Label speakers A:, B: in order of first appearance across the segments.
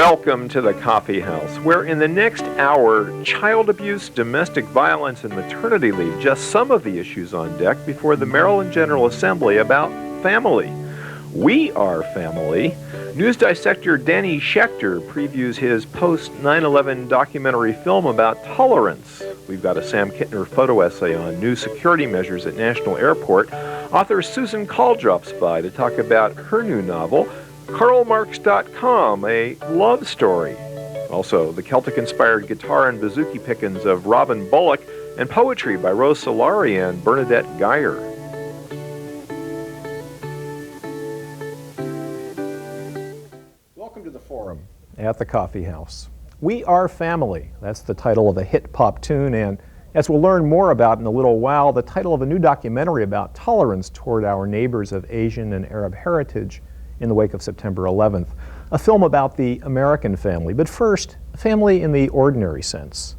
A: Welcome to the Coffee House, where in the next hour, child abuse, domestic violence, and maternity leave, just some of the issues on deck before the Maryland General Assembly about family. We are family. News dissector Danny Schechter previews his post-9/11 documentary film about tolerance. We've got a Sam Kittner photo essay on new security measures at National Airport. Author Susan Coll drops by to talk about her new novel, KarlMarx.com, a love story. Also, the Celtic-inspired guitar and bouzouki pickings of Robin Bullock, and poetry by Rose Solari and Bernadette Geyer. Welcome to the forum at the Coffee House. We Are Family. That's the title of a hit pop tune, and as we'll learn more about in a little while, the title of a new documentary about tolerance toward our neighbors of Asian and Arab heritage in the wake of September 11th, a film about the American family. But first, family in the ordinary sense.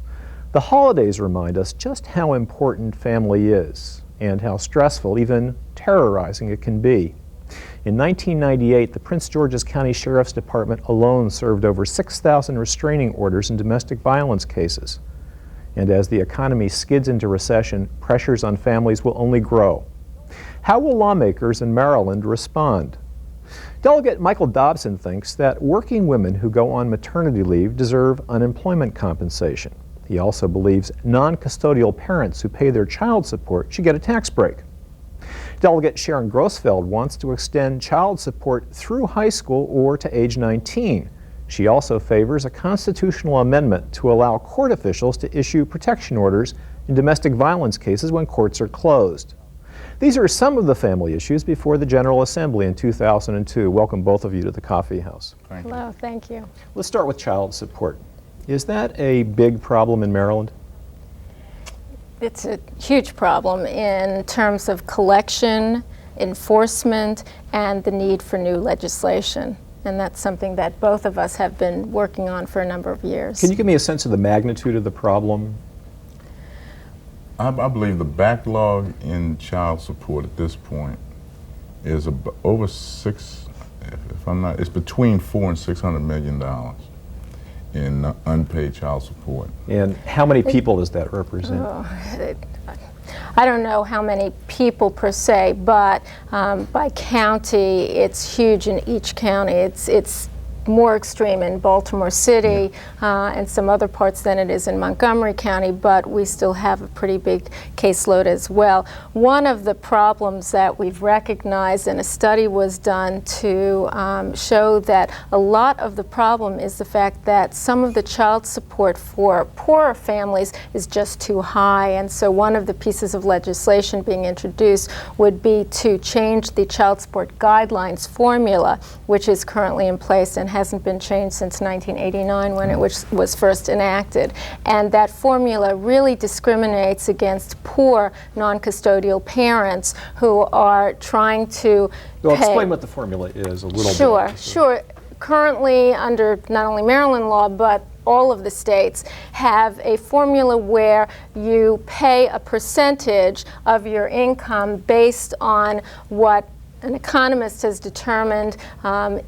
A: The holidays remind us just how important family is and how stressful, even terrorizing it can be. In 1998, the Prince George's County Sheriff's Department alone served over 6,000 restraining orders in domestic violence cases. And as the economy skids into recession, pressures on families will only grow. How will lawmakers in Maryland respond? Delegate Michael Dobson thinks that working women who go on maternity leave deserve unemployment compensation. He also believes non-custodial parents who pay their child support should get a tax break. Delegate Sharon Grosfeld wants to extend child support through high school or to age 19. She also favors a constitutional amendment to allow court officials to issue protection orders in domestic violence cases when courts are closed. These are some of the family issues before the General Assembly in 2002. Welcome both of you to the Coffee House.
B: Hello, thank you.
A: Let's start with child support. Is that a big problem in Maryland?
B: It's a huge problem in terms of collection, enforcement, and the need for new legislation. And that's something that both of us have been working on for a number of years.
A: Can you give me a sense of the magnitude of the problem?
C: I believe the backlog in child support at this point is over it's between $400 and $600 million in unpaid child support.
A: And how many people does that represent?
B: I don't know how many people per se, but by county, it's huge in each county. It's more extreme in Baltimore City and some other parts than it is in Montgomery County, but we still have a pretty big caseload as well. One of the problems that we've recognized, and a study was done to show that a lot of the problem is the fact that some of the child support for poorer families is just too high, and so one of the pieces of legislation being introduced would be to change the child support guidelines formula, which is currently in place and hasn't been changed since 1989 when it was first enacted. And that formula really discriminates against poor non-custodial parents who are trying to
A: Well,
B: pay.
A: explain what the formula is a little bit.
B: Sure. Currently, under not only Maryland law, but all of the states have a formula where you pay a percentage of your income based on what an economist has determined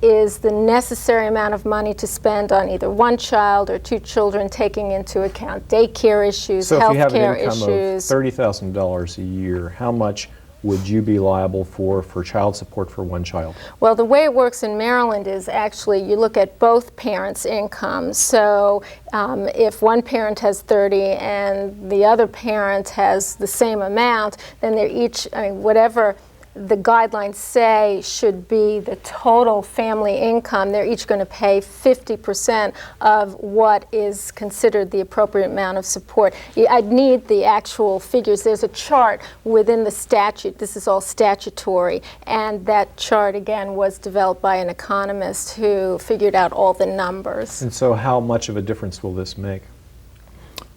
B: is the necessary amount of money to spend on either one child or two children, taking into account daycare issues,
A: so
B: health care issues.
A: So if you have an income of $30,000 a year, how much would you be liable for child support for one child?
B: Well, the way it works in Maryland is actually you look at both parents' incomes. So if one parent has 30 and the other parent has the same amount, then they're each, whatever the guidelines say should be the total family income, they're each going to pay 50% of what is considered the appropriate amount of support. I'd need the actual figures. There's a chart within the statute. This is all statutory. And that chart, again, was developed by an economist who figured out all the numbers.
A: And so how much of a difference will this make?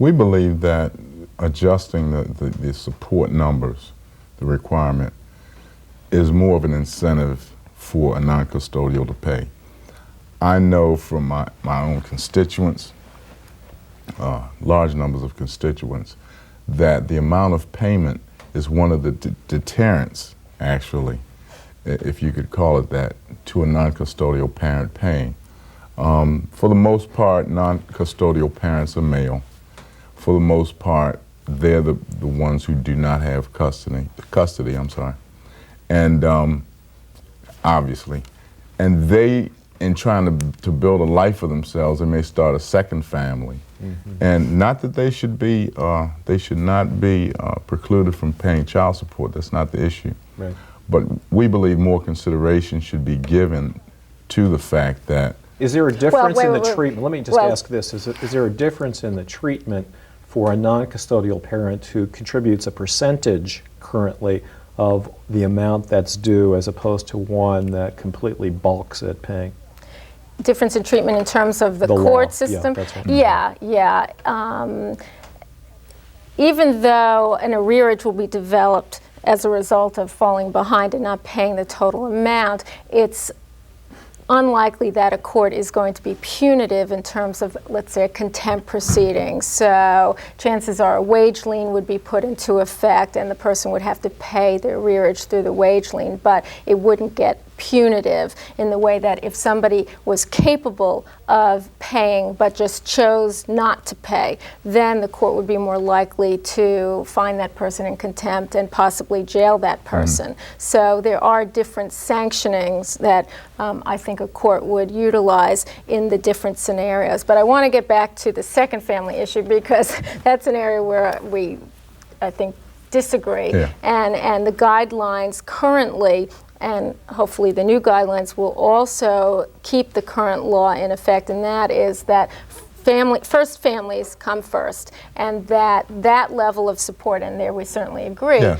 C: We believe that adjusting the support numbers, the requirement, is more of an incentive for a non-custodial to pay. I know from my own constituents, large numbers of constituents, that the amount of payment is one of the deterrents, actually, if you could call it that, to a non-custodial parent paying. For the most part, non-custodial parents are male. For the most part, they're the ones who do not have custody, I'm sorry. And obviously, and they, in trying to build a life for themselves, they may start a second family. And not that they should not be precluded from paying child support. That's not the issue.
A: Right.
C: But we believe more consideration should be given to the fact that.
A: Is there a difference in the
B: wait.
A: treatment? Let me just ask this. Is there a difference in the treatment for a non-custodial parent who contributes a percentage currently of the amount that's due as opposed to one that completely balks at paying?
B: Difference in treatment in terms of the
A: The
B: court
A: law.
B: system?
A: Yeah, that's right.
B: Yeah. Even though an arrearage will be developed as a result of falling behind and not paying the total amount, it's unlikely that a court is going to be punitive in terms of, let's say, a contempt proceeding. So chances are a wage lien would be put into effect and the person would have to pay the arrearage through the wage lien, but it wouldn't get punitive in the way that if somebody was capable of paying but just chose not to pay, then the court would be more likely to find that person in contempt and possibly jail that person. So there are different sanctionings that I think a court would utilize in the different scenarios. But I want to get back to the second family issue because that's an area where we, I think, disagree.
C: Yeah.
B: And the guidelines currently, and hopefully the new guidelines will also keep the current law in effect, and that is that first families come first, and that level of support, and there we certainly agree,
C: Yes.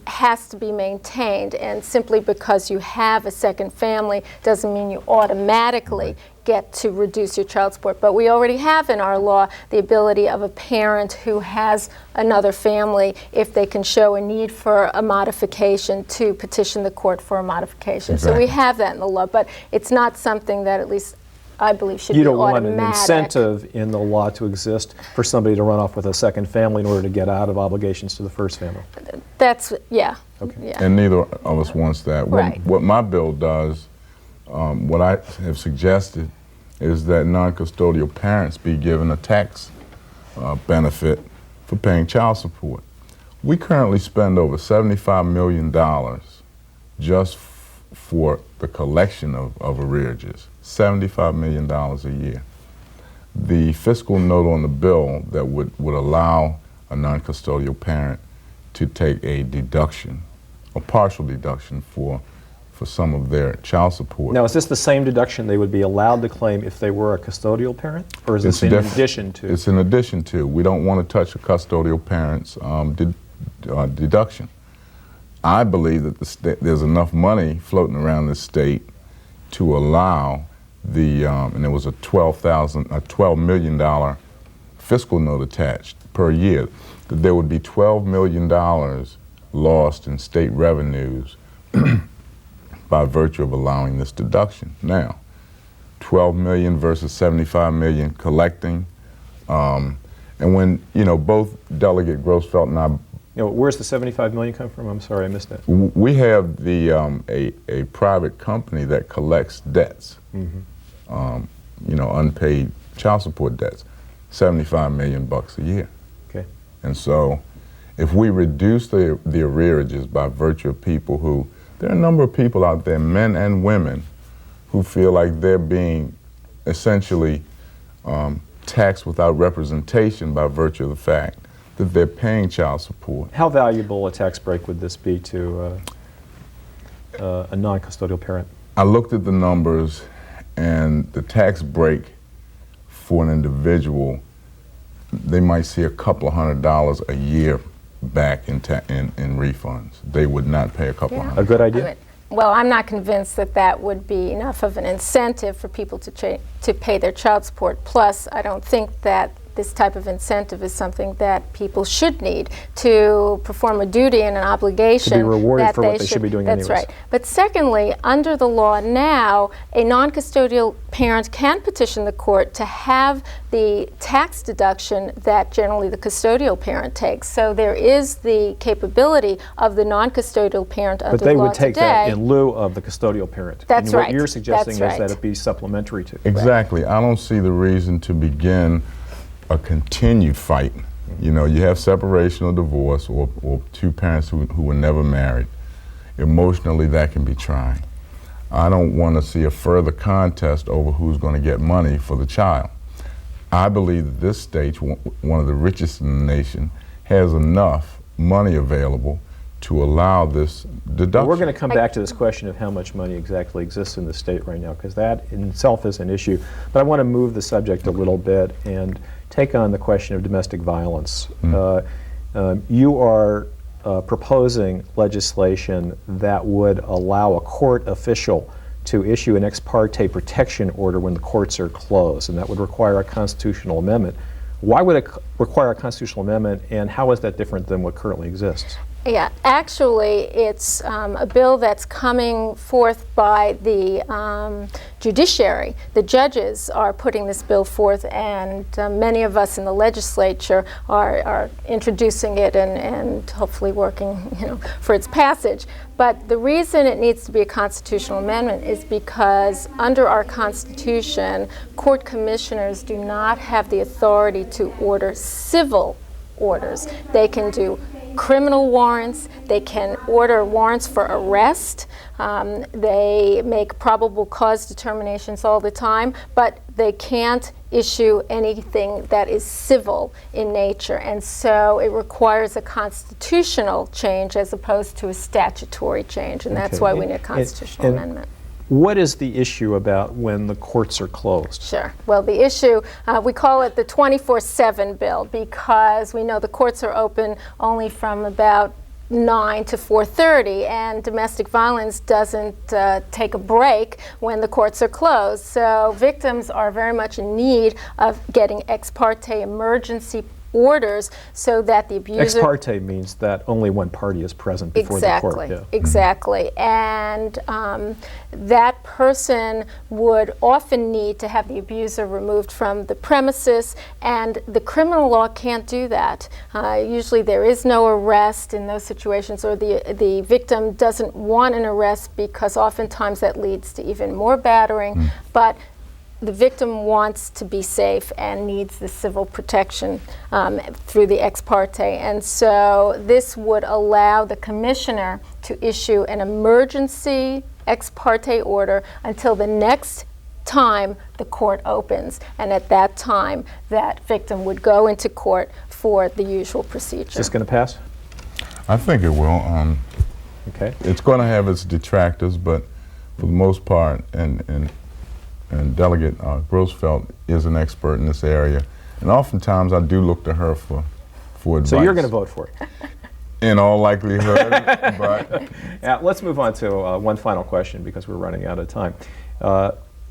B: has to be maintained. And simply because you have a second family doesn't mean you automatically get to reduce your child support. But we already have in our law the ability of a parent who has another family, if they can show a need for a modification, to petition the court for a modification.
C: Exactly.
B: So we have that in the law, but it's not something that, at least I believe, should
A: You
B: be
A: don't want
B: automatic.
A: an incentive in the law to exist for somebody to run off with a second family in order to get out of obligations to the first family.
B: That's, yeah.
A: Okay.
B: Yeah.
C: And neither of us wants that.
B: Right.
C: What my bill does, what I have suggested, is that non-custodial parents be given a tax benefit for paying child support. We currently spend over $75 million just for the collection of arrearages, $75 million a year. The fiscal note on the bill that would allow a non-custodial parent to take a deduction, a partial deduction for some of their child support.
A: Now, is this the same deduction they would be allowed to claim if they were a custodial parent? Or is this in addition to?
C: It's in addition to. We don't want to touch a custodial parent's deduction. I believe that there's enough money floating around the state to allow and there was a $12 million fiscal note attached per year, that there would be $12 million lost in state revenues by virtue of allowing this deduction. Now, 12 million versus 75 million collecting, and when, both Delegate Grosfeld and I,
A: Where's the 75 million come from? I'm sorry, I missed that.
C: we have a private company that collects debts, unpaid child support debts, $75 million a year.
A: Okay.
C: And so, if we reduce the arrearages by virtue of people who, there are a number of people out there, men and women, who feel like they're being essentially taxed without representation by virtue of the fact that they're paying child support.
A: How valuable a tax break would this be to a non-custodial parent?
C: I looked at the numbers, and the tax break for an individual, they might see a couple of $100 a year back in refunds. They would not pay a couple of
A: A
C: hundred.
A: good idea?
B: Well, I'm not convinced that that would be enough of an incentive for people to pay their child support. Plus, I don't think that this type of incentive is something that people should need to perform a duty and an obligation.
A: To be rewarded
B: that
A: for what they should be doing
B: That's
A: anyways.
B: right. But secondly, under the law now, a non-custodial parent can petition the court to have the tax deduction that generally the custodial parent takes. So there is the capability of the non-custodial parent under
A: But they
B: the law
A: would take
B: today.
A: that in lieu of the custodial parent.
B: That's
A: and
B: right.
A: What you're suggesting
B: That's
A: is
B: right.
A: that it be supplementary to.
C: Exactly. I don't see the reason to begin a continued fight. You know, you have separation or divorce, or two parents who were never married. Emotionally, that can be trying. I don't want to see a further contest over who's going to get money for the child. I believe that this state, one of the richest in the nation, has enough money available to allow this deduction.
A: We're going to come back to this question of how much money exactly exists in the state right now, because that in itself is an issue. But I want to move the subject a little bit and take on the question of domestic violence. You are proposing legislation that would allow a court official to issue an ex parte protection order when the courts are closed, and that would require a constitutional amendment. Why would it require a constitutional amendment, and how is that different than what currently exists?
B: Yeah, actually, it's a bill that's coming forth by the judiciary. The judges are putting this bill forth, and many of us in the legislature are introducing it and hopefully working, for its passage. But the reason it needs to be a constitutional amendment is because under our Constitution, court commissioners do not have the authority to order civil orders. They can do criminal warrants, they can order warrants for arrest, they make probable cause determinations all the time, but they can't issue anything that is civil in nature. And so it requires a constitutional change as opposed to a statutory change, and that's why we need a constitutional amendment.
A: What is the issue about when the courts are closed?
B: Sure. Well, the issue, we call it the 24/7 bill because we know the courts are open only from about 9 to 4:30, and domestic violence doesn't take a break when the courts are closed. So victims are very much in need of getting ex parte emergency orders so that the abuser...
A: Ex parte means that only one party is present before the court. Yeah.
B: Exactly. And that person would often need to have the abuser removed from the premises, and the criminal law can't do that. Usually there is no arrest in those situations, or the victim doesn't want an arrest because oftentimes that leads to even more battering. But the victim wants to be safe and needs the civil protection through the ex parte. And so this would allow the commissioner to issue an emergency ex parte order until the next time the court opens. And at that time, that victim would go into court for the usual procedure.
A: Is this going to pass?
C: I think it will.
A: Okay.
C: It's going to have its detractors, but for the most part, and Delegate Grosfeld is an expert in this area, and oftentimes I do look to her for advice.
A: So you're going to vote for it?
C: In all likelihood, but...
A: Yeah, let's move on to one final question because we're running out of time.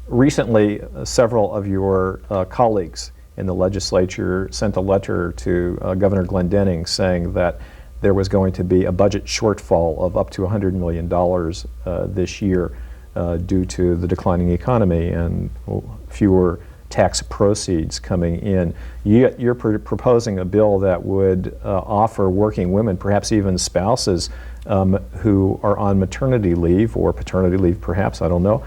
A: Recently, several of your colleagues in the legislature sent a letter to Governor Glendening saying that there was going to be a budget shortfall of up to $100 million this year due to the declining economy and fewer tax proceeds coming in. You're proposing a bill that would offer working women, perhaps even spouses who are on maternity leave or paternity leave perhaps, I don't know,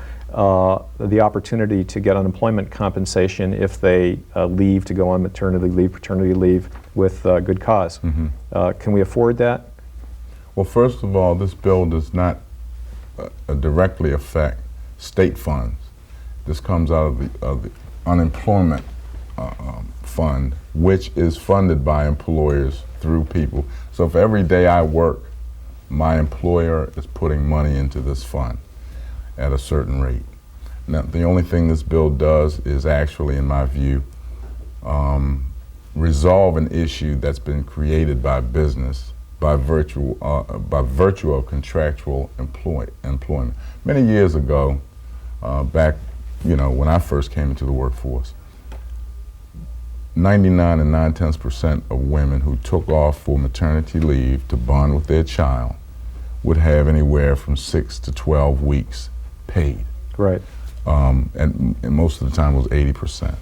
A: the opportunity to get unemployment compensation if they leave to go on maternity leave, paternity leave with good cause. Can we afford that?
C: Well, first of all, this bill does not directly affect state funds. This comes out of the unemployment fund, which is funded by employers through people. So for every day I work, my employer is putting money into this fund at a certain rate. Now, the only thing this bill does is actually, in my view, resolve an issue that's been created by business by virtue of contractual employment. Many years ago, back when I first came into the workforce, 99 and 9/10% of women who took off for maternity leave to bond with their child would have anywhere from 6 to 12 weeks paid.
A: Right.
C: And most of the time it was 80%.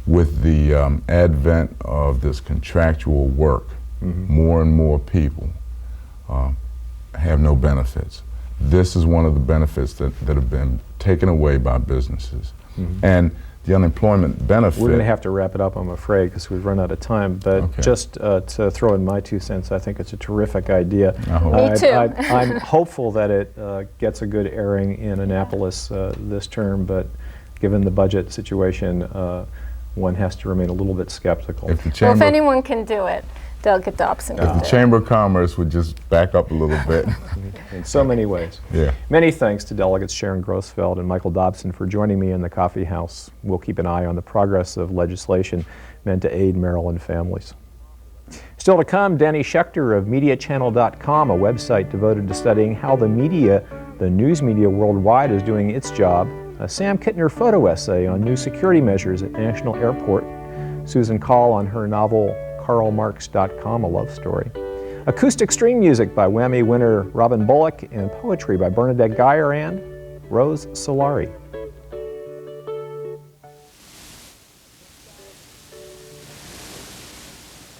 C: With the advent of this contractual work, more and more people have no benefits. This is one of the benefits that have been taken away by businesses. And the unemployment benefit...
A: We're going to have to wrap it up, I'm afraid, because we've run out of time. But
C: Okay.
A: just to throw in my 2 cents, I think it's a terrific idea.
B: Me too.
A: I'm hopeful that it gets a good airing in Annapolis this term, but given the budget situation, one has to remain a little bit skeptical.
C: If the
B: Well,
C: Chamber,
B: if anyone can do it, Delegate Dobson can
C: if the
B: do it.
C: Chamber of Commerce would just back up a little bit.
A: In so many ways.
C: Yeah.
A: Many thanks to Delegates Sharon Grosfeld and Michael Dobson for joining me in the coffee house. We'll keep an eye on the progress of legislation meant to aid Maryland families. Still to come, Danny Schechter of MediaChannel.com, a website devoted to studying how the news media worldwide is doing its job. A Sam Kittner photo essay on new security measures at National Airport. Susan Coll on her novel KarlMarx.com, a love story. Acoustic string music by Whammy winner Robin Bullock, and poetry by Bernadette Geyer and Rose Solari.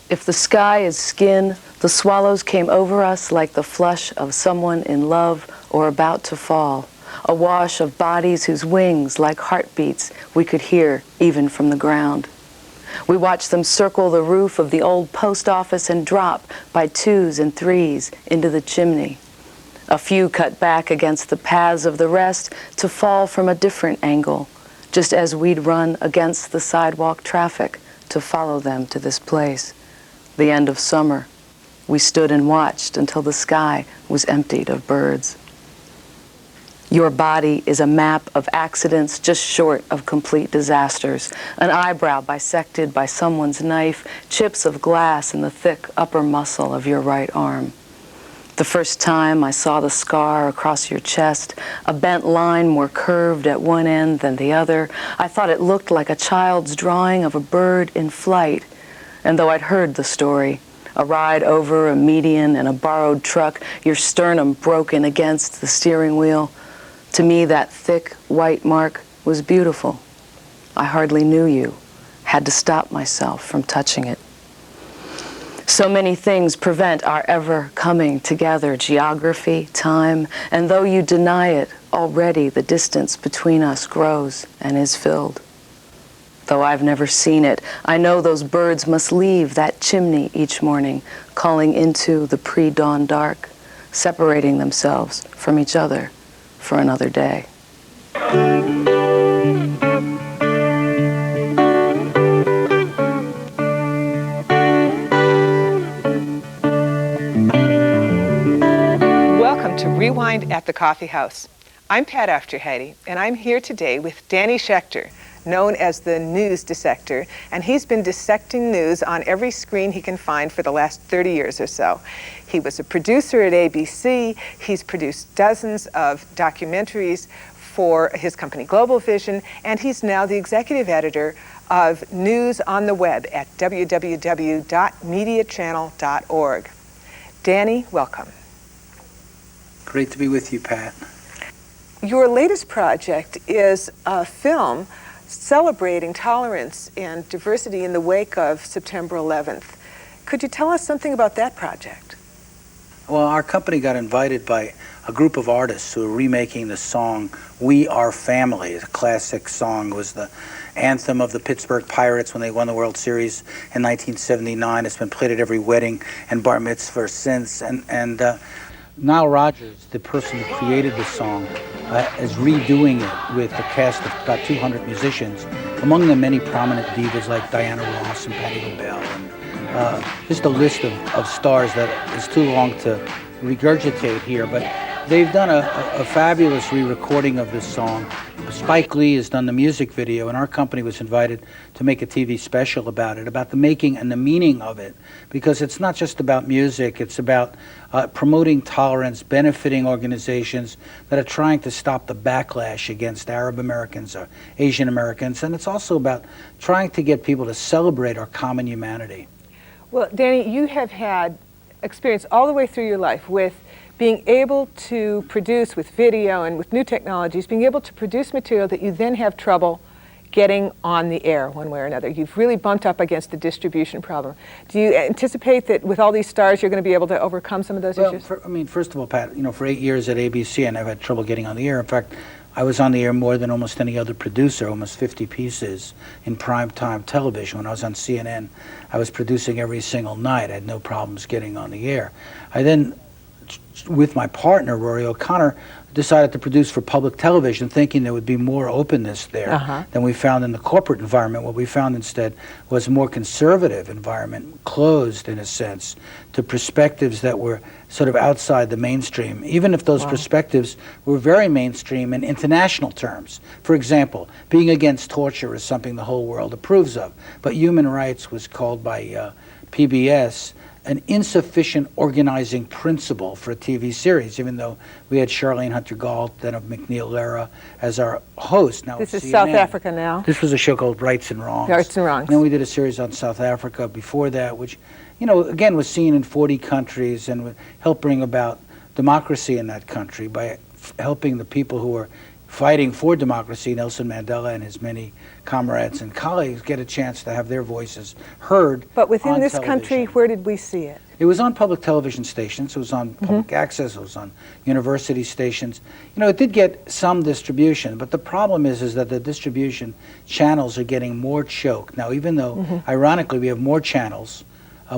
D: If the sky is skin, the swallows came over us like the flush of someone in love or about to fall, a wash of bodies whose wings, like heartbeats, we could hear even from the ground. We watched them circle the roof of the old post office and drop by 2s and 3s into the chimney. A few cut back against the paths of the rest to fall from a different angle, just as we'd run against the sidewalk traffic to follow them to this place. The end of summer. We stood and watched until the sky was emptied of birds. Your body is a map of accidents just short of complete disasters. An eyebrow bisected by someone's knife, chips of glass in the thick upper muscle of your right arm. The first time I saw the scar across your chest, a bent line more curved at one end than the other, I thought it looked like a child's drawing of a bird in flight. And though I'd heard the story, a ride over a median in a borrowed truck, your sternum broken against the steering wheel, to me, that thick, white mark was beautiful. I hardly knew you, had to stop myself from touching it. So many things prevent our ever coming together, geography, time, and though you deny it, already the distance between us grows and is filled. Though I've never seen it, I know those birds must leave that chimney each morning, calling into the pre-dawn dark, separating themselves from each other for another day.
E: Welcome to Rewind at the Coffee House. I'm Pat Aufderheide, and I'm here today with Danny Schechter, known as the news dissector, and he's been dissecting news on every screen he can find for the last 30 years or so. He was a producer at ABC. He's produced dozens of documentaries for his company Global Vision, and he's now the executive editor of News on the Web at www.mediachannel.org. Danny, welcome.
F: Great to be with you, Pat.
E: Your latest project is a film celebrating tolerance and diversity in the wake of September 11th. Could you tell us something about that project?
F: Well, our company got invited by a group of artists who are remaking the song "We Are Family." It's a classic song. It was the anthem of the Pittsburgh Pirates when they won the World Series in 1979. It's been played at every wedding and bar mitzvah since. And Nile Rodgers, the person who created the song, is redoing it with a cast of about 200 musicians, among them many prominent divas like Diana Ross and Patti LaBelle, and just a list of stars that is too long to regurgitate here. But They've done a fabulous re-recording of this song. Spike Lee has done the music video, and our company was invited to make a TV special about it, about the making and the meaning of it, because it's not just about music, it's about promoting tolerance, benefiting organizations that are trying to stop the backlash against Arab Americans or Asian Americans, and it's also about trying to get people to celebrate our common humanity.
E: Well, Danny, you have had experience all the way through your life with being able to produce with video and with new technologies, being able to produce material that you then have trouble getting on the air one way or another. You've really bumped up against the distribution problem. Do you anticipate that with all these stars you're going to be able to overcome some of those issues?
F: First of all, Pat, for 8 years at ABC, I never had trouble getting on the air. In fact, I was on the air more than almost any other producer, almost 50 pieces in primetime television. When I was on CNN, I was producing every single night. I had no problems getting on the air. I then, with my partner, Rory O'Connor, decided to produce for public television, thinking there would be more openness there than we found in the corporate environment. What we found instead was a more conservative environment, closed in a sense to perspectives that were sort of outside the mainstream, even if those perspectives were very mainstream in international terms. For example, being against torture is something the whole world approves of, but human rights was called by PBS an insufficient organizing principle for a TV series, even though we had Charlene Hunter Galt, then of McNeil Lehrer, as our host. Now
E: this is
F: CNN.
E: South Africa now.
F: This was a show called Rights and Wrongs.
E: Rights and Wrongs.
F: And then we did a series on South Africa before that, which, again, was seen in 40 countries and helped bring about democracy in that country by helping the people who were fighting for democracy, Nelson Mandela and his many comrades and colleagues, get a chance to have their voices heard.
E: But within
F: on
E: this
F: television.
E: country, where did we see it?
F: It was on public television stations, it was on public access, it was on university stations. It did get some distribution, but the problem is that the distribution channels are getting more choked. Now, even though, ironically, we have more channels,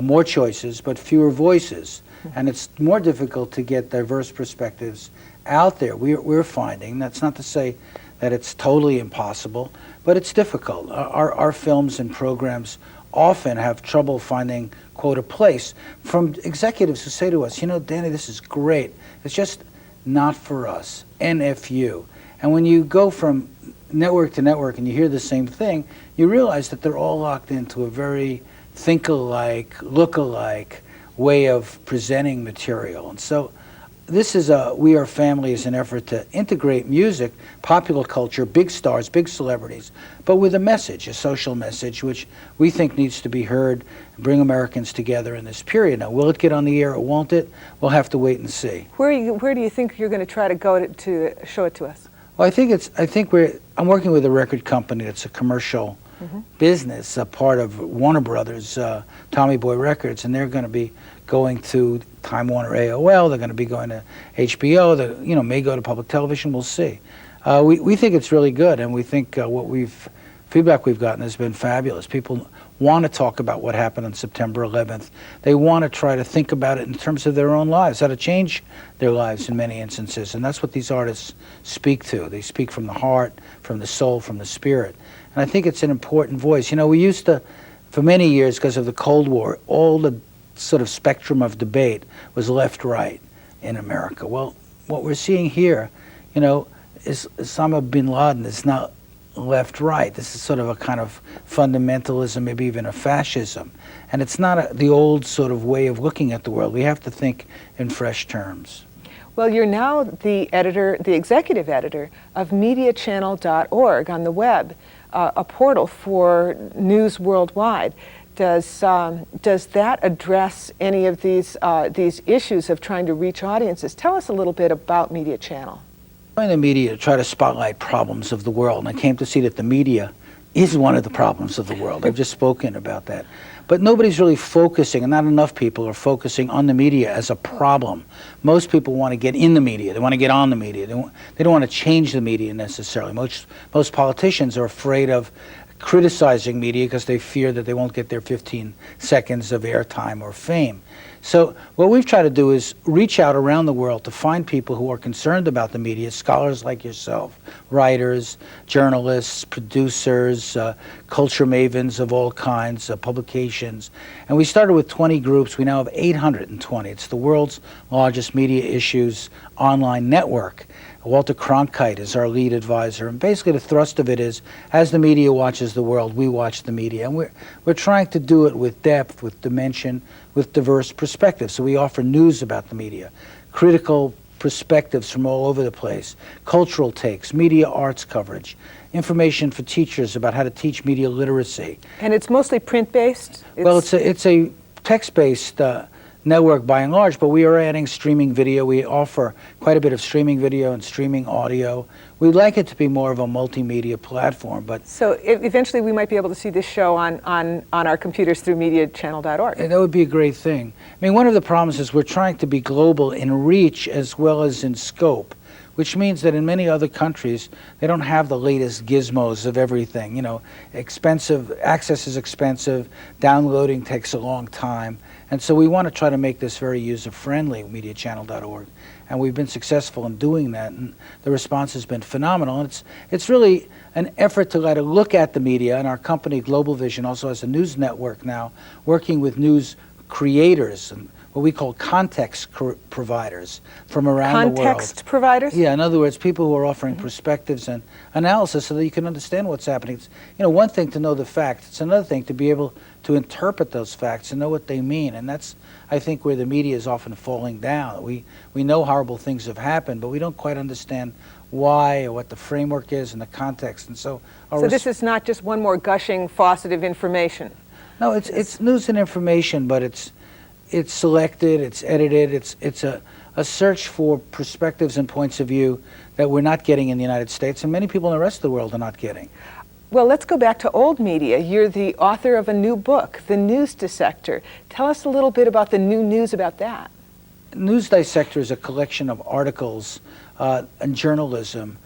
F: more choices, but fewer voices, and it's more difficult to get diverse perspectives out there. We're finding, that's not to say that it's totally impossible, but it's difficult. Our films and programs often have trouble finding, quote, a place from executives who say to us, Danny, this is great. It's just not for us, NFU. And when you go from network to network and you hear the same thing, you realize that they're all locked into a very think-alike, look-alike way of presenting material. And so this is We Are Family is an effort to integrate music, popular culture, big stars, big celebrities, but with a message, a social message, which we think needs to be heard and bring Americans together in this period. Now, will it get on the air or won't it? We'll have to wait and see.
E: Where do you think you're going to try to go to show it to us?
F: Well, I'm working with a record company that's a commercial business, a part of Warner Brothers, Tommy Boy Records, and they're going to be going to Time Warner AOL, they're going to be going to HBO, they may go to public television, we'll see. We think it's really good, and we think feedback we've gotten has been fabulous. People want to talk about what happened on September 11th. They want to try to think about it in terms of their own lives, how to change their lives in many instances, and that's what these artists speak to. They speak from the heart, from the soul, from the spirit, and I think it's an important voice. We used to, for many years, because of the Cold War, all the sort of spectrum of debate was left-right in America. Well, what we're seeing here, is Osama bin Laden is not left-right. This is sort of a kind of fundamentalism, maybe even a fascism. And it's not the old sort of way of looking at the world. We have to think in fresh terms.
E: Well, you're now the executive editor of MediaChannel.org on the web, a portal for news worldwide. Does that address any of these issues of trying to reach audiences? Tell us a little bit about Media Channel.
F: I joined the media to try to spotlight problems of the world, and I came to see that the media is one of the problems of the world. I've just spoken about that. But nobody's really focusing, and not enough people are focusing on the media as a problem. Most people want to get in the media. They want to get on the media. They don't want to change the media necessarily. Most politicians are afraid of criticizing media because they fear that they won't get their 15 seconds of airtime or fame. So what we've tried to do is reach out around the world to find people who are concerned about the media, scholars like yourself, writers, journalists, producers, culture mavens of all kinds, publications. And we started with 20 groups. We now have 820. It's the world's largest media issues online network. Walter Cronkite is our lead advisor, and basically the thrust of it is, as the media watches the world, we watch the media, and we're trying to do it with depth, with dimension, with diverse perspectives. So we offer news about the media, critical perspectives from all over the place, cultural takes, media arts coverage, information for teachers about how to teach media literacy.
E: And it's mostly print-based?
F: Well, it's a text-based network by and large, but we are adding streaming video. We offer quite a bit of streaming video and streaming audio. We'd like it to be more of a multimedia platform, but
E: so eventually we might be able to see this show on our computers through mediachannel.org.
F: that would be a great thing. I mean, one of the problems is we're trying to be global in reach as well as in scope, which means that in many other countries, they don't have the latest gizmos of everything. You know, expensive, access is expensive, downloading takes a long time. And so we want to try to make this very user-friendly, mediachannel.org. And we've been successful in doing that, and the response has been phenomenal. And it's really an effort to let a look at the media, and our company, Global Vision, also has a news network now, working with news creators and what we call context providers from around the world.
E: Context providers?
F: Yeah, in other words, people who are offering perspectives and analysis so that you can understand what's happening. It's, you know, one thing to know the facts, it's another thing to be able to interpret those facts and know what they mean. And that's, I think, where the media is often falling down. We know horrible things have happened, but we don't quite understand why or what the framework is and the context. And so
E: this is not just one more gushing faucet of information.
F: No, it's news and information, but it's selected, it's edited, it's a search for perspectives and points of view that we're not getting in the United States, and many people in the rest of the world are not getting.
E: Well, let's go back to old media. You're the author of a new book, The News Dissector. Tell us a little bit about the new news about that.
F: News Dissector is a collection of articles and journalism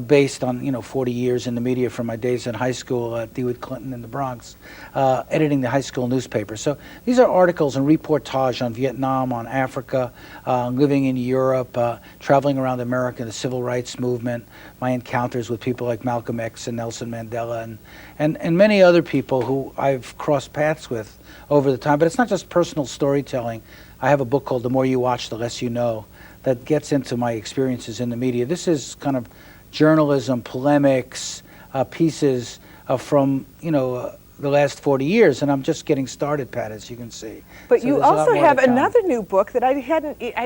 F: based on 40 years in the media from my days in high school at DeWitt Clinton in the Bronx, editing the high school newspaper. So these are articles and reportage on Vietnam, on Africa, living in Europe, traveling around America, the civil rights movement, my encounters with people like Malcolm X and Nelson Mandela, and many other people who I've crossed paths with over the time. But it's not just personal storytelling. I have a book called The More You Watch, The Less You Know that gets into my experiences in the media. This is kind of journalism, polemics, pieces from the last 40 years, and I'm just getting started, Pat, as you can see.
E: But
F: so
E: you also have another new book that I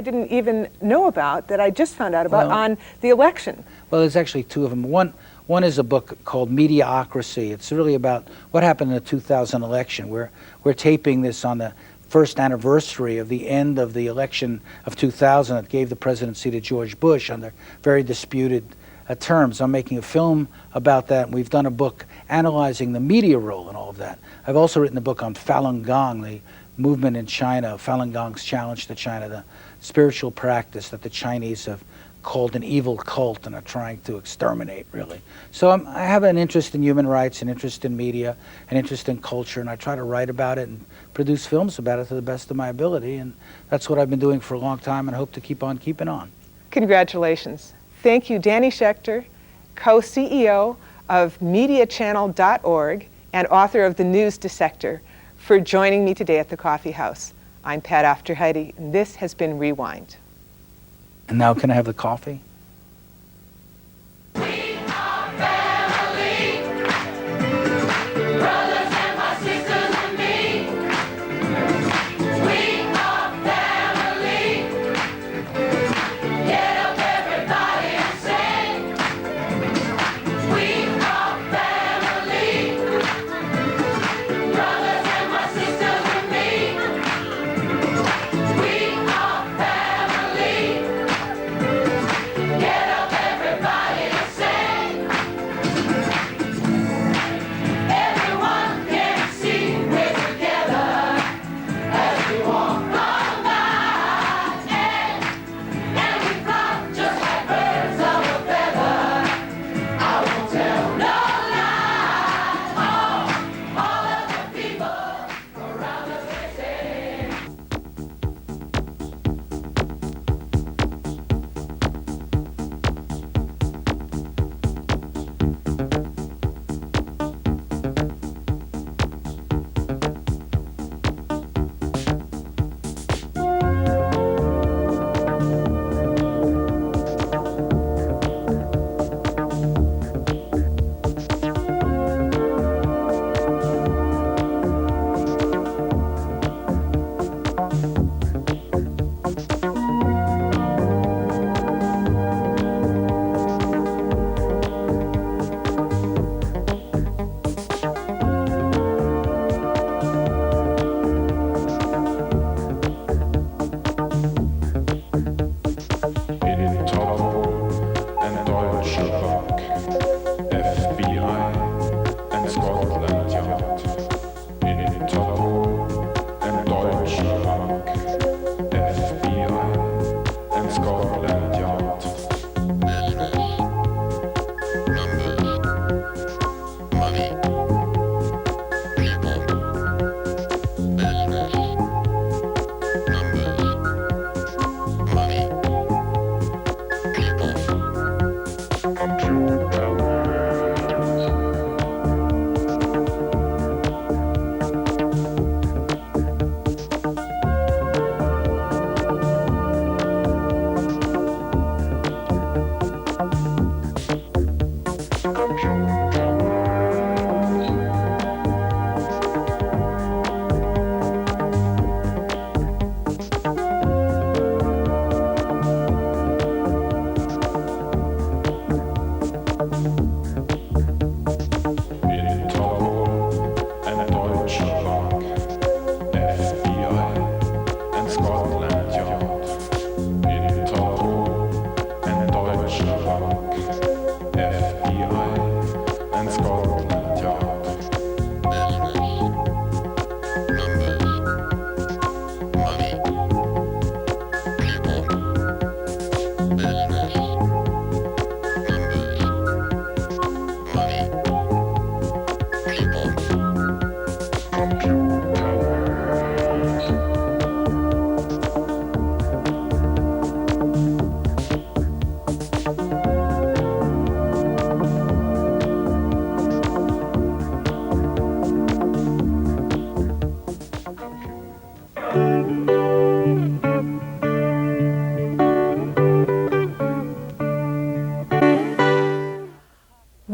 E: didn't even know about, that I just found out about, on the election.
F: Well, there's actually two of them. One is a book called Mediocracy. It's really about what happened in the 2000 election. We're taping this on the first anniversary of the end of the election of 2000 that gave the presidency to George Bush under very disputed terms. I'm making a film about that, and we've done a book analyzing the media role in all of that. I've also written a book on Falun Gong, the movement in China, Falun Gong's challenge to China, the spiritual practice that the Chinese have called an evil cult and are trying to exterminate, really. So I have an interest in human rights, an interest in media, an interest in culture, and I try to write about it and produce films about it to the best of my ability, and that's what I've been doing for a long time and hope to keep on keeping on.
E: Congratulations. Thank you, Danny Schechter, co-CEO of mediachannel.org and author of The News Dissector, for joining me today at the Coffee House. I'm Pat Aufderheide, and this has been Rewind.
F: And now can I have the coffee?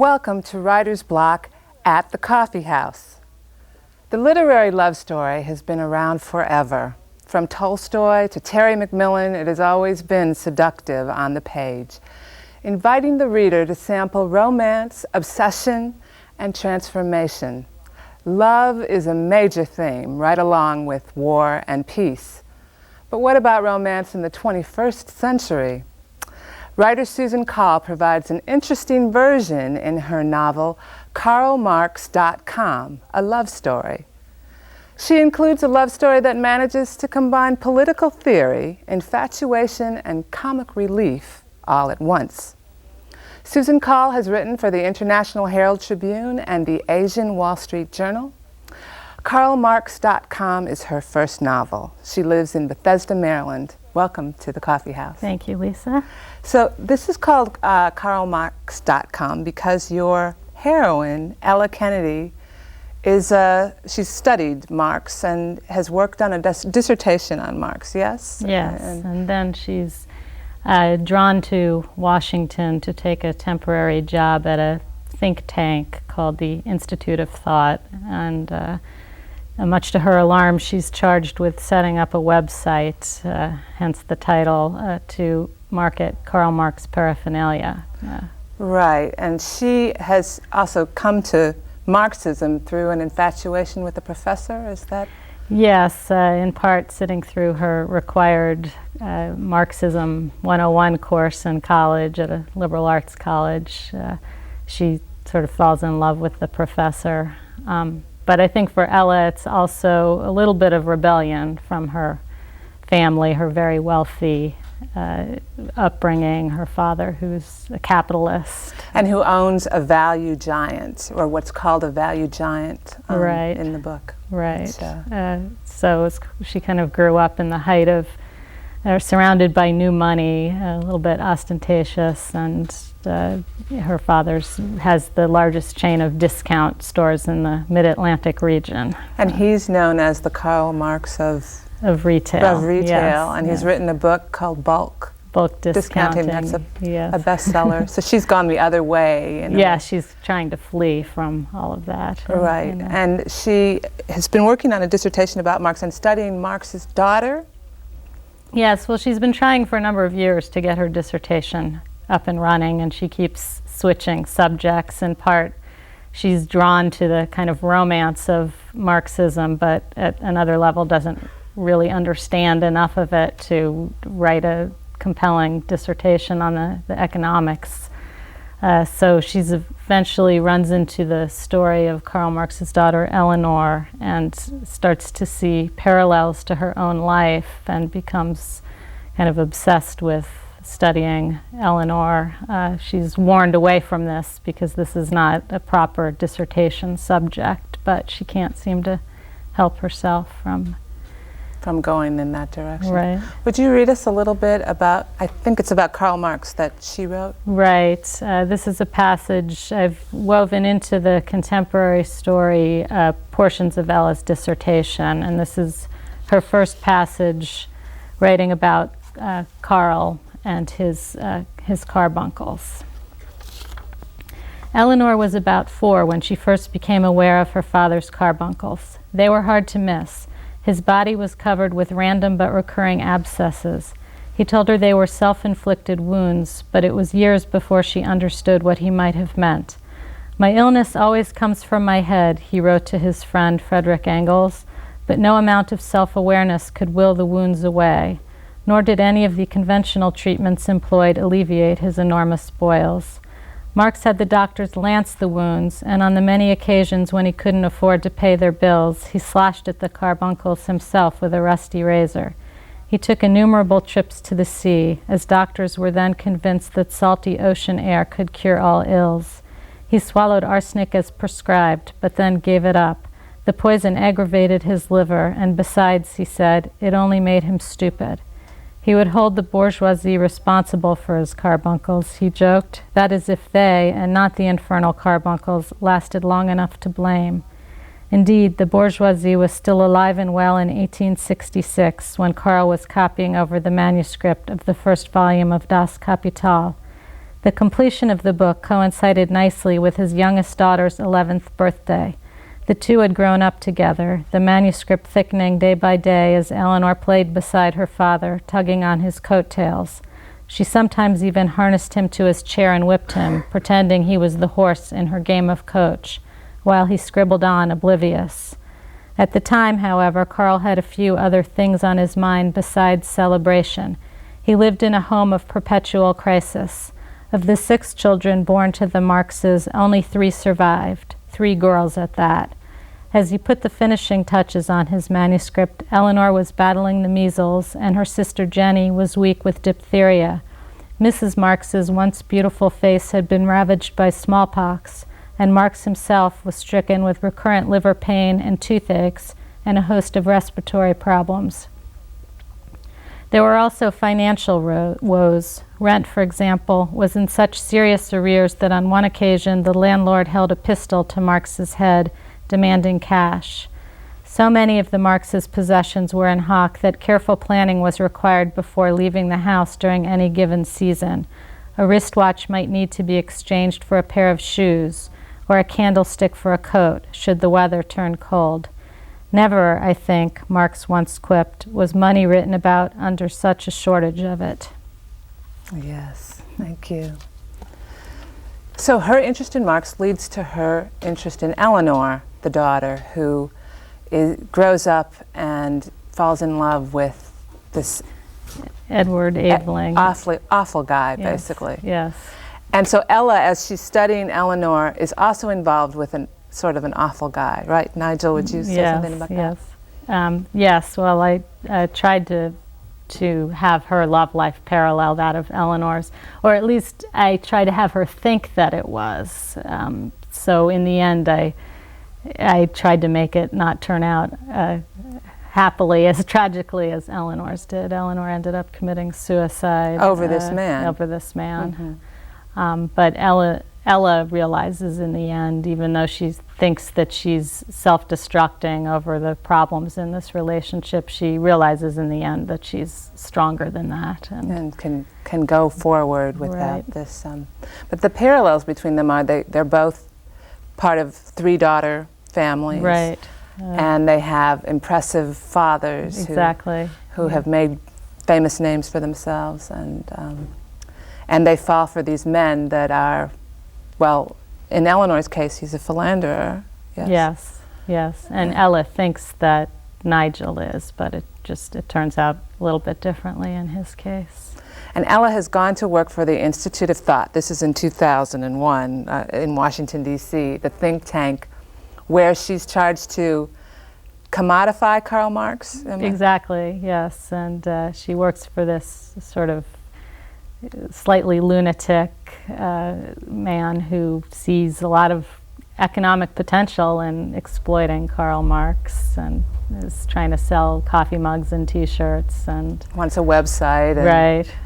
G: Welcome to Writer's Block at the Coffee House. The literary love story has been around forever. From Tolstoy to Terry McMillan, it has always been seductive on the page, inviting the reader to sample romance, obsession, and transformation. Love is a major theme, right along with war and peace. But what about romance in the 21st century? Writer Susan Coll provides an interesting version in her novel, KarlMarx.com, a love story. She includes a love story that manages to combine political theory, infatuation, and comic relief all at once. Susan Coll has written for the International Herald Tribune and the Asian Wall Street Journal. KarlMarx.com is her first novel. She lives in Bethesda, Maryland. Welcome to the Coffee House.
H: Thank you, Lisa.
G: So this is called KarlMarx.com because your heroine, Ella Kennedy, she's studied Marx and has worked on a dissertation on Marx, yes?
H: Yes, and then she's drawn to Washington to take a temporary job at a think tank called the Institute of Thought, and much to her alarm, she's charged with setting up a website, hence the title, to market Karl Marx paraphernalia.
G: Right, and she has also come to Marxism through an infatuation with a professor, is that?
H: Yes, in part sitting through her required Marxism 101 course in college at a liberal arts college. She sort of falls in love with the professor. But I think for Ella, it's also a little bit of rebellion from her family, her very wealthy upbringing, her father who's a capitalist.
G: And who owns a value giant, or what's called a value giant
H: right.
G: in the book.
H: Right. So she kind of grew up in the height of, surrounded by new money, a little bit ostentatious, and her father's has the largest chain of discount stores in the mid-Atlantic region.
G: And he's known as the Karl Marx of
H: retail.
G: Of retail,
H: yes,
G: and he's written a book called Bulk.
H: Bulk discounting.
G: That's a
H: yes.
G: bestseller. So she's gone the other way.
H: Yeah, she's trying to flee from all of that.
G: Right, and she has been working on a dissertation about Marx and studying Marx's daughter.
H: Yes, well, she's been trying for a number of years to get her dissertation up and running, and she keeps switching subjects. In part, she's drawn to the kind of romance of Marxism, but at another level doesn't really understand enough of it to write a compelling dissertation on the economics. So she's eventually runs into the story of Karl Marx's daughter Eleanor and starts to see parallels to her own life and becomes kind of obsessed with studying Eleanor. She's warned away from this because this is not a proper dissertation subject, but she can't seem to help herself from
G: going in that direction.
H: Right.
G: Would you read us a little bit about, I think it's about Karl Marx that she wrote?
H: Right. This is a passage I've woven into the contemporary story portions of Ella's dissertation, and this is her first passage writing about Karl and his carbuncles. Eleanor was about 4 when she first became aware of her father's carbuncles. They were hard to miss. His body was covered with random but recurring abscesses. He told her they were self-inflicted wounds, but it was years before she understood what he might have meant. "My illness always comes from my head," he wrote to his friend Frederick Engels, but no amount of self-awareness could will the wounds away, nor did any of the conventional treatments employed alleviate his enormous spoils. Marx had the doctors lance the wounds, and on the many occasions when he couldn't afford to pay their bills, he slashed at the carbuncles himself with a rusty razor. He took innumerable trips to the sea, as doctors were then convinced that salty ocean air could cure all ills. He swallowed arsenic as prescribed, but then gave it up. The poison aggravated his liver, and besides, he said, it only made him stupid. He would hold the bourgeoisie responsible for his carbuncles, he joked. That is if they, and not the infernal carbuncles, lasted long enough to blame. Indeed, the bourgeoisie was still alive and well in 1866 when Karl was copying over the manuscript of the first volume of Das Kapital. The completion of the book coincided nicely with his youngest daughter's 11th birthday. The two had grown up together, the manuscript thickening day by day as Eleanor played beside her father, tugging on his coattails. She sometimes even harnessed him to his chair and whipped him, pretending he was the horse in her game of coach, while he scribbled on, oblivious. At the time, however, Carl had a few other things on his mind besides celebration. He lived in a home of perpetual crisis. Of the 6 children born to the Marxes, only 3 survived, 3 girls at that. As he put the finishing touches on his manuscript, Eleanor was battling the measles, and her sister Jenny was weak with diphtheria. Mrs. Marx's once beautiful face had been ravaged by smallpox, and Marx himself was stricken with recurrent liver pain and toothaches and a host of respiratory problems. There were also financial woes. Rent, for example, was in such serious arrears that on one occasion the landlord held a pistol to Marx's head, demanding cash. So many of the Marx's possessions were in hock that careful planning was required before leaving the house during any given season. A wristwatch might need to be exchanged for a pair of shoes, or a candlestick for a coat, should the weather turn cold. Never, I think, Marx once quipped, was money written about under such a shortage of it.
G: Yes, thank you. So her interest in Marx leads to her interest in Eleanor, the daughter, who grows up and falls in love with this
H: Edward Aveling.
G: Awful guy,
H: Yes,
G: basically.
H: Yes.
G: And so Ella, as she's studying Eleanor, is also involved with sort of an awful guy, right? Nigel, would you say something about that?
H: Yes, well, I tried to have her love life parallel that of Eleanor's, or at least I tried to have her think that it was. So in the end, I tried to make it not turn out happily, as tragically as Eleanor's did. Eleanor ended up committing suicide.
G: Over this man.
H: Over this man. But Ella realizes in the end, even though she thinks that she's self-destructing over the problems in this relationship, she realizes in the end that she's stronger than that.
G: And can go forward without this. But the parallels between them are they're both part of 3 daughter families.
H: Right.
G: And they have impressive fathers who have made famous names for themselves. And they fall for these men that are, well, in Eleanor's case, he's a philanderer.
H: Yes. And Ella thinks that Nigel is, but it turns out a little bit differently in his case.
G: And Ella has gone to work for the Institute of Thought. This is in 2001 in Washington, D.C., the think tank, where she's charged to commodify Karl Marx.
H: Exactly, yes. And she works for this sort of slightly lunatic man who sees a lot of economic potential in exploiting Karl Marx and is trying to sell coffee mugs and T-shirts and
G: wants a website.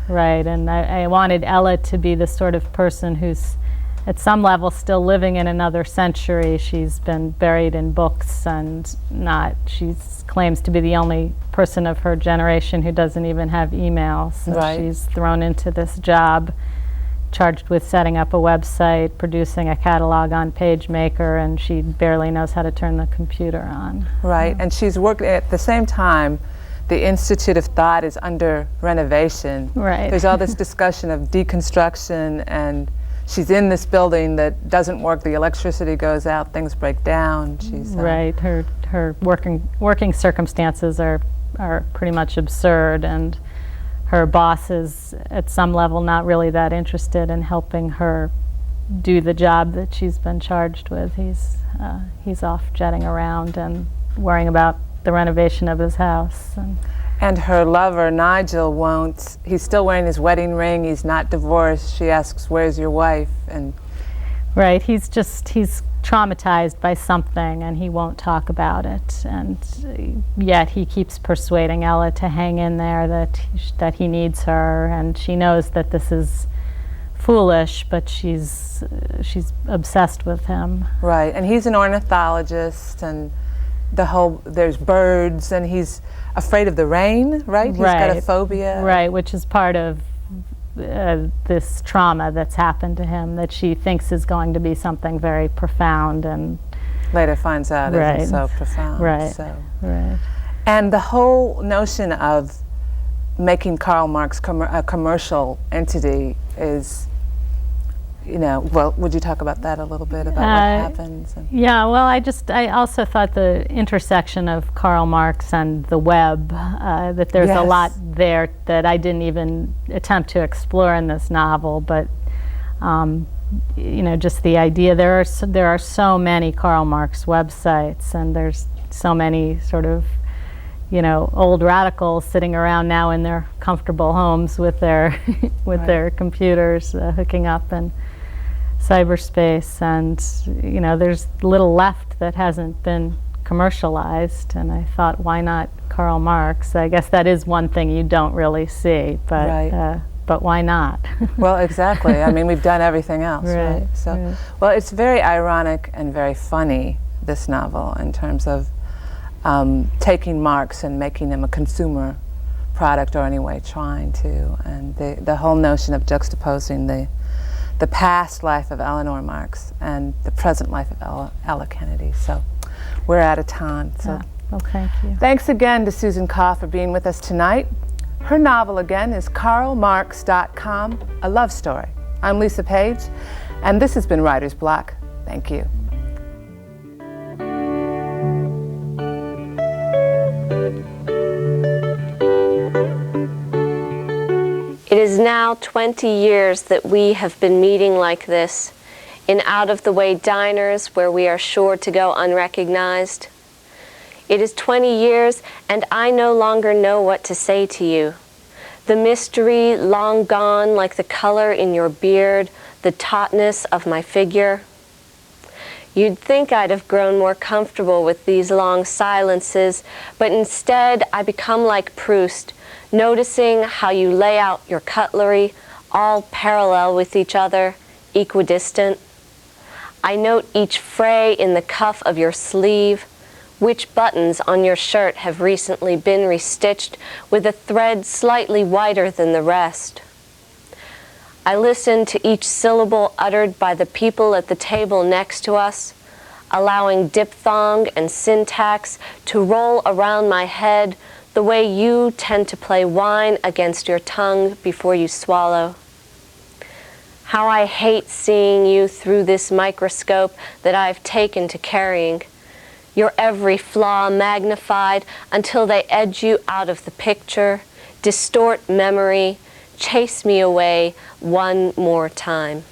H: Right. And I wanted Ella to be the sort of person who's at some level still living in another century. She's been buried in books and she claims to be the only person of her generation who doesn't even have email. So she's thrown into this job, charged with setting up a website, producing a catalog on PageMaker, and she barely knows how to turn the computer on.
G: Right, and she's working at the same time. The Institute of Thought is under renovation.
H: Right.
G: There's all this discussion of deconstruction, and she's in this building that doesn't work. The electricity goes out, things break down. She's
H: right. Her working circumstances are pretty much absurd, and her boss is at some level not really that interested in helping her do the job that she's been charged with. He's off jetting around and worrying about the renovation of his house.
G: And her lover, Nigel, won't. He's still wearing his wedding ring. He's not divorced. She asks, "Where's your wife?" And
H: right, he's traumatized by something, and he won't talk about it. And yet he keeps persuading Ella to hang in there, that he needs her, and she knows that this is foolish, but she's obsessed with him.
G: Right, and he's an ornithologist, and there's birds, and he's afraid of the rain, right? He's got a phobia.
H: Right, which is part of this trauma that's happened to him that she thinks is going to be something very profound, and
G: later finds out
H: Right.
G: isn't so profound.
H: Right.
G: So.
H: right.
G: And the whole notion of making Karl Marx a commercial entity is, well, would you talk about that a little bit, about what happens?
H: Yeah, well, I also thought the intersection of Karl Marx and the web, that there's a lot there that I didn't even attempt to explore in this novel, but just the idea, there are so many Karl Marx websites, and there's so many sort of old radicals sitting around now in their comfortable homes with their their computers hooking up in cyberspace, and there's little left that hasn't been commercialized, and I thought, why not Karl Marx? I guess that is one thing you don't really see, but but why not?
G: Well, exactly. I mean, we've done everything else, right? So,
H: right.
G: Well, it's very ironic and very funny, this novel, in terms of taking Marx and making him a consumer product, or anyway trying to, and the whole notion of juxtaposing the past life of Eleanor Marx and the present life of Ella Kennedy. So we're out of time. So
H: Well, thank you.
G: Thanks again to Susan Kaw for being with us tonight. Her novel again is KarlMarx.com, A Love Story. I'm Lisa Page, and this has been Writer's Block. Thank you.
I: It is now 20 years that we have been meeting like this, in out-of-the-way diners where we are sure to go unrecognized. It is 20 years, and I no longer know what to say to you. The mystery long gone, like the color in your beard, the tautness of my figure. You'd think I'd have grown more comfortable with these long silences, but instead I become like Proust, noticing how you lay out your cutlery, all parallel with each other, equidistant. I note each fray in the cuff of your sleeve, which buttons on your shirt have recently been restitched with a thread slightly wider than the rest. I listen to each syllable uttered by the people at the table next to us, allowing diphthong and syntax to roll around my head the way you tend to play wine against your tongue before you swallow. How I hate seeing you through this microscope that I've taken to carrying, your every flaw magnified until they edge you out of the picture, distort memory, chase me away one more time.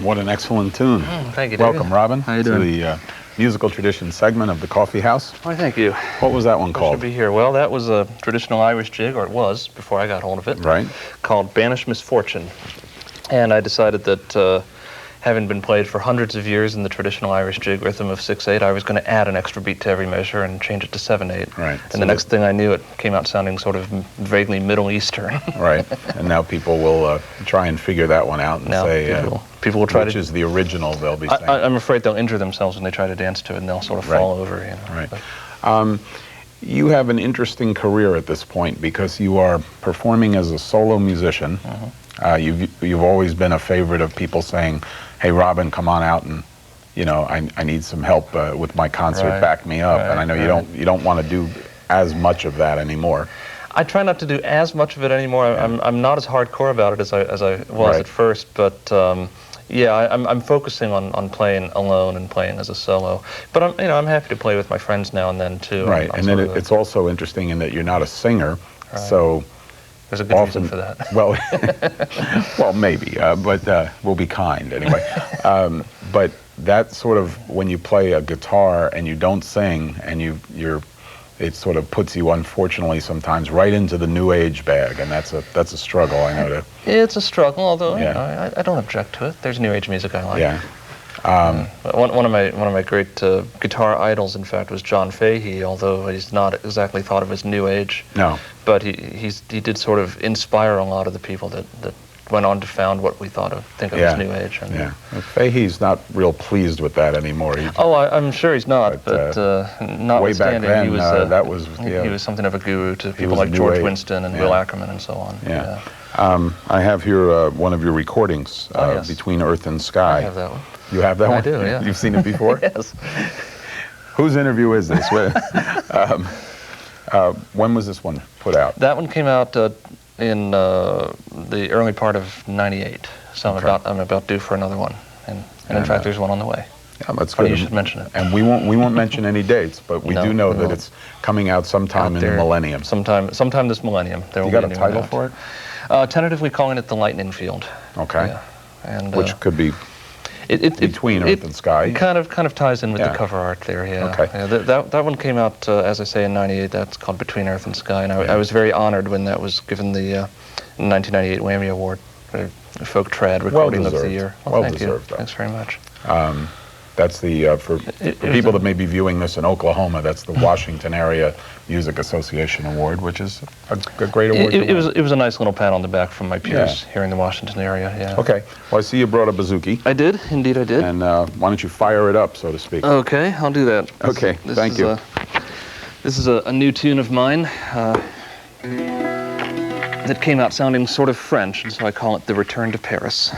J: What an excellent tune.
K: Thank you, David.
J: Welcome, Robin,
K: How you
J: to
K: doing?
J: the musical tradition segment of the Coffee House.
K: Why, thank you.
J: What was that one
K: Pleasure
J: called?
K: to be here. Well, that was a traditional Irish jig, or it was before I got hold of it.
J: Right.
K: Called Banished Misfortune. And I decided that having been played for hundreds of years in the traditional Irish jig rhythm of 6/8, I was going to add an extra beat to every measure and change it to 7/8.
J: Right.
K: And the next thing I knew, it came out sounding sort of vaguely Middle Eastern.
J: Right. And now people will try and figure that one out and
K: Now
J: say
K: people will try
J: which
K: to,
J: is the original they'll be saying.
K: I'm afraid they'll injure themselves when they try to dance to it, and they'll sort of
J: Right.
K: fall over. You know.
J: Right.
K: But
J: You have an interesting career at this point because you are performing as a solo musician. You've always been a favorite of people saying, "Hey, Robin, come on out and, you know, I need some help with my concert.
K: Right.
J: Back me up."
K: Right.
J: And I know you don't want to do as much of that anymore.
K: I try not to do as much of it anymore. I'm not as hardcore about it as I was
J: Right.
K: at first, but yeah, I'm focusing on playing alone and playing as a solo. But I'm happy to play with my friends now and then too.
J: Right.
K: I'm
J: And then
K: sort of
J: it's also interesting in that you're not a singer, so
K: there's a good
J: often
K: reason for that.
J: well, well, maybe, but we'll be kind anyway. But that sort of, when you play a guitar and you don't sing and it sort of puts you, unfortunately, sometimes right into the new age bag, and that's a struggle, I know.
K: It's a struggle, although
J: Yeah.
K: I don't object to it. There's new age music I like.
J: Yeah.
K: One of my great guitar idols, in fact, was John Fahey. Although he's not exactly thought of as new age.
J: No.
K: But he did sort of inspire a lot of the people that went on to found what we think of as new age. And
J: yeah. Fahey's not real pleased with that anymore.
K: I'm sure he's not. But notwithstanding,
J: way back then,
K: he was
J: that was
K: he was something of a guru to people
J: was
K: like
J: new
K: George
J: age.
K: Winston and
J: Yeah.
K: Will Ackerman and so on.
J: Yeah. I have here one of your recordings,
K: Yes.
J: Between Earth and Sky.
K: I have that one.
J: You have that one?
K: I do, yeah.
J: You've seen it before?
K: Yes.
J: Whose interview is this? When was this one put out?
K: That one came out in the early part of '98. So I'm about due for another one, and in fact, there's one on the way.
J: Yeah, that's
K: Funny
J: good.
K: you should mention it.
J: And we won't mention any dates, but we do know that it's coming out sometime in the millennium.
K: Sometime this millennium. There will
J: You got
K: be
J: a
K: new
J: title
K: one
J: for it?
K: out. Tentatively calling it The Lightning Field.
J: Okay.
K: Yeah. And
J: which could be between Earth and Sky.
K: It kind of ties in with
J: Yeah.
K: the cover art there. Yeah.
J: Okay.
K: Yeah, that one came out, as I say, in '98. That's called Between Earth and Sky, and I was very honored when that was given the 1998 Whammy Award, Folk Trad Recording of the Year.
J: Well
K: thank
J: deserved.
K: you. Thanks very much.
J: That's the for people that may be viewing this in Oklahoma. That's the Washington Area Music Association Award, which is a great award.
K: It was a nice little pat on the back from my peers here in the Washington area. Yeah.
J: Okay. Well, I see you brought a bouzouki.
K: I did. Indeed, I did.
J: And why don't you fire it up, so to speak?
K: Okay, I'll do that.
J: Okay. Thank you.
K: This is a new tune of mine that came out sounding sort of French, and so I call it The Return to Paris.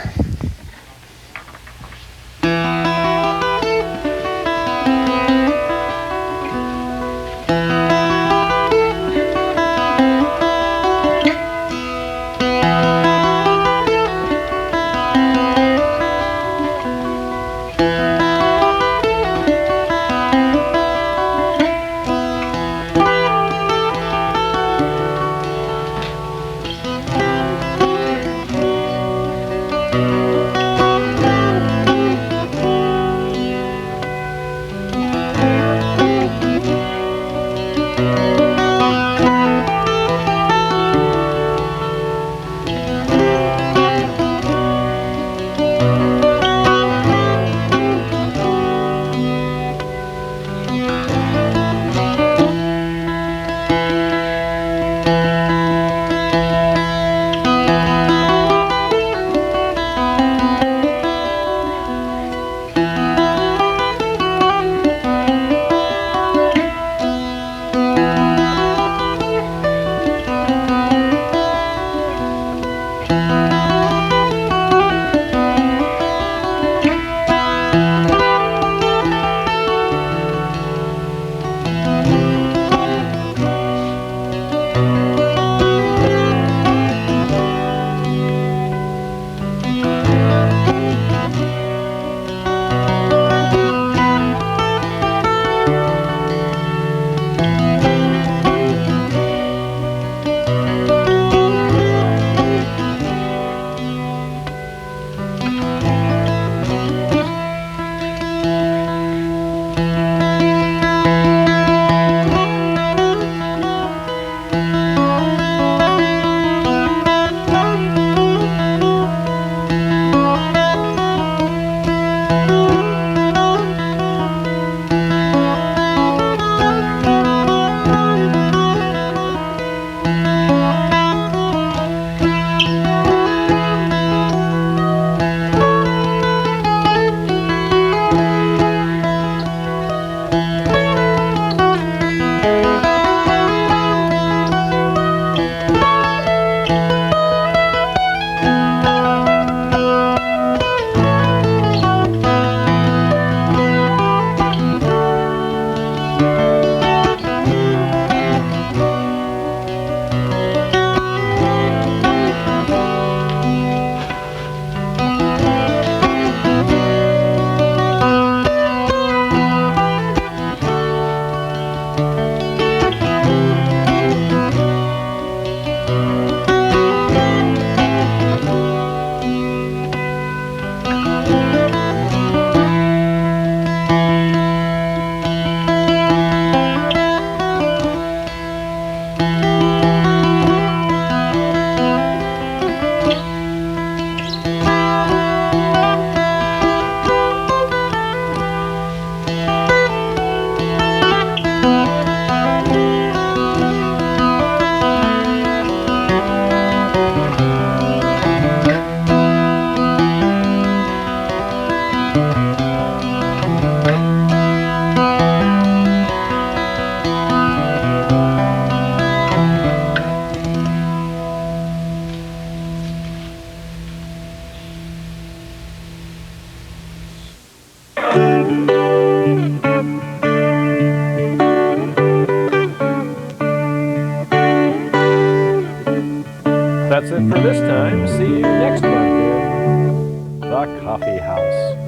A: That's it for this time. See you next month in The Coffee House.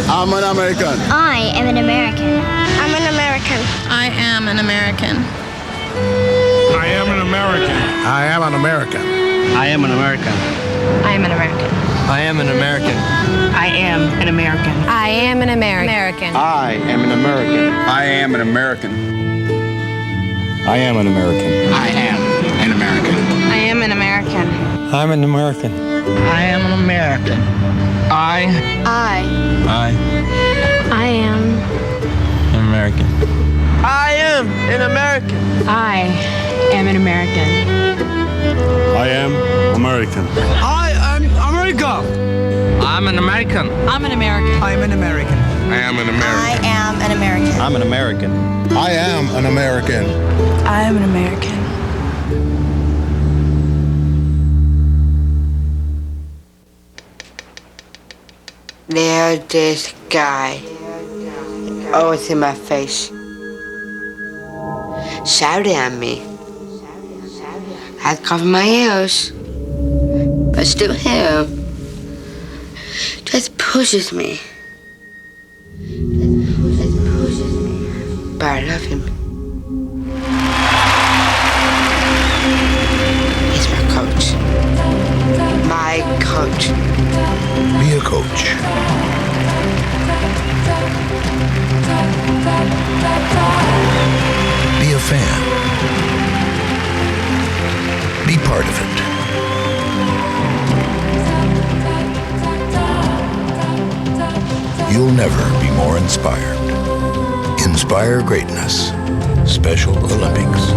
L: I'm an American.
M: I am an American.
N: I'm an American.
O: I am an American.
P: I am an American.
L: I am an American.
Q: I am an American.
O: I am an American.
Q: I am an American.
O: I am an American.
B: I am an American.
L: I am an American.
P: I am an American.
Q: I am an American.
L: I am an American.
O: I am an American.
Q: I'm an American.
O: I am an American.
Q: I am an American.
O: I am an American.
Q: I am an American.
P: I am American.
Q: I am America. I'm an American.
O: I'm an American.
Q: I'm an American.
P: I am an American.
O: I am an American.
Q: I'm an American.
L: I am an American.
O: I am an American.
R: There's this guy, always in my face, shouting at me. I cover my ears, but still him just pushes me. But I love him. He's my coach. My coach.
L: Be a coach. Be a fan. Be part of it. You'll never be more inspired. Inspire greatness. Special Olympics.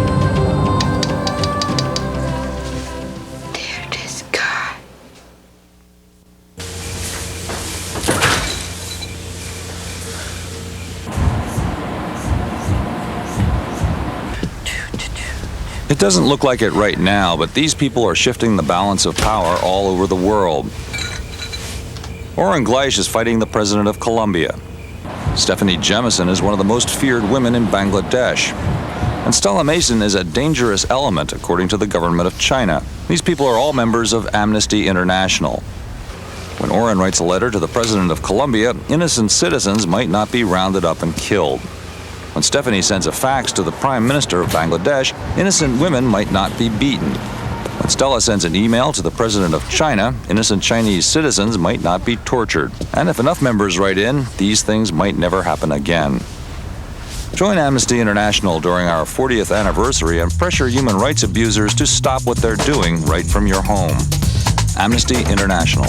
S: It doesn't look like it right now, but these people are shifting the balance of power all over the world. Oren Gleish is fighting the president of Colombia. Stephanie Jemison is one of the most feared women in Bangladesh. And Stella Mason is a dangerous element, according to the government of China. These people are all members of Amnesty International. When Oren writes a letter to the president of Colombia, innocent citizens might not be rounded up and killed. When Stephanie sends a fax to the Prime Minister of Bangladesh, innocent women might not be beaten. When Stella sends an email to the President of China, innocent Chinese citizens might not be tortured. And if enough members write in, these things might never happen again. Join Amnesty International during our 40th anniversary and pressure human rights abusers to stop what they're doing right from your home. Amnesty International.